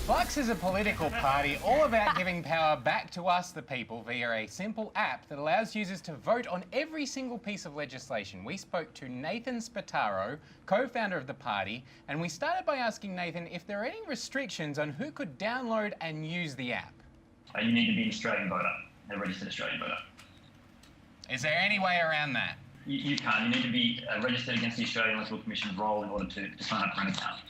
Flux is a political party all about giving power back to us, the people, via a simple app that allows users to vote on every single piece of legislation. We spoke to Nathan Spataro, co-founder of the party, and we started by asking Nathan if there are any restrictions on who could download and use the app. You need to be an Australian voter, a registered Australian voter. Is there any way around that? You can't. You need to be registered against the Australian Electoral Commission's role in order to sign up for an account.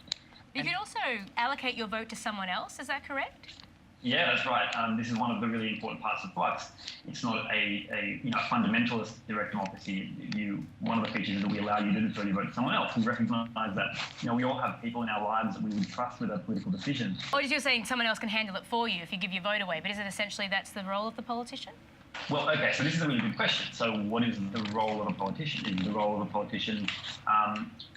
You can also allocate your vote to someone else, is that correct? Yeah, that's right. This is one of the really important parts of Flux. It's not a fundamentalist direct democracy. One of the features is that we allow you to defer your vote to someone else. We recognise that we all have people in our lives that we would trust with our political decisions. Or you're saying someone else can handle it for you if you give your vote away, but is it essentially that's the role of the politician? Well, okay, so this is a really good question. So what is the role of a politician? Is the role of a politician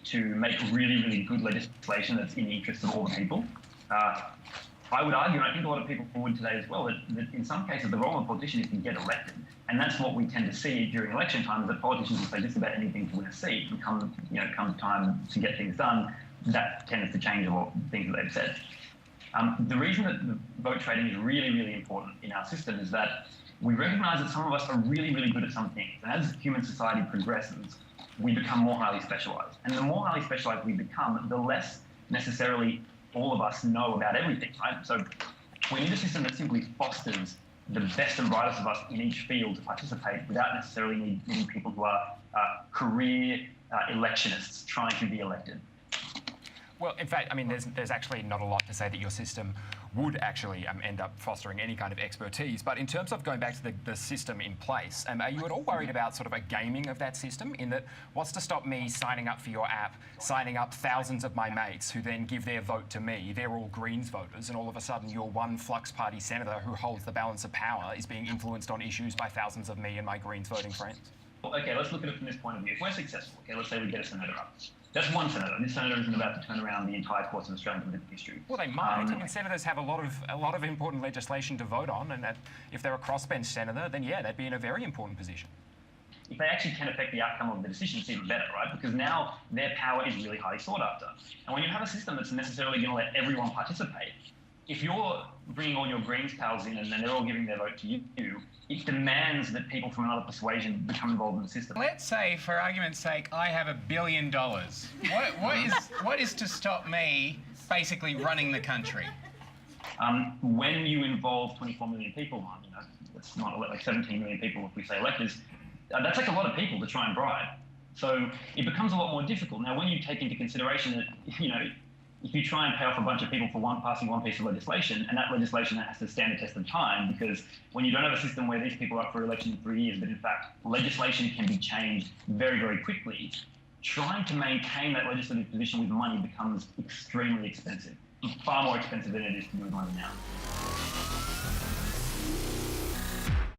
to make really, really good legislation that's in the interest of all the people? I would argue, and I think a lot of people would today as well, that in some cases the role of a politician is to get elected. And that's what we tend to see during election time, is that politicians will say just about anything to win a seat. And come time to get things done, that tends to change a lot of things that they've said. The reason that the vote trading is really, really important in our system is that we recognise that some of us are really, really good at some things. And as human society progresses, we become more highly specialised. And the more highly specialised we become, the less necessarily all of us know about everything, right? So we need a system that simply fosters the best and brightest of us in each field to participate without necessarily needing people who are career electionists trying to be elected. Well, in fact, I mean, there's actually not a lot to say that your system would actually end up fostering any kind of expertise. But in terms of going back to the system in place, are you at all worried about sort of a gaming of that system, in that what's to stop me signing up for your app, signing up thousands of my mates who then give their vote to me? They're all Greens voters, and all of a sudden your one Flux Party senator who holds the balance of power is being influenced on issues by thousands of me and my Greens voting friends. Well, okay, let's look at it from this point of view. If we're successful, okay, let's say we get a senator up. That's one senator. This senator isn't about to turn around the entire course of Australian political history. Well, they might. I mean, senators have a lot of important legislation to vote on, and if they're a crossbench senator, then yeah, they'd be in a very important position. If they actually can affect the outcome of the decision, it's even better, right? Because now their power is really highly sought after. And when you have a system that's necessarily going to let everyone participate, if you're bringing all your Greens pals in and then they're all giving their vote to you, it demands that people from another persuasion become involved in the system. Let's say, for argument's sake, I have $1 billion. What is to stop me basically running the country? When you involve 24 million people, it's not like 17 million people if we say electors, that's like a lot of people to try and bribe. So it becomes a lot more difficult. Now, when you take into consideration that, if you try and pay off a bunch of people for passing one piece of legislation, and that legislation has to stand the test of time, because when you don't have a system where these people are up for election in 3 years, but in fact legislation can be changed very, very quickly, trying to maintain that legislative position with money becomes extremely expensive. It's far more expensive than it is to do with money now.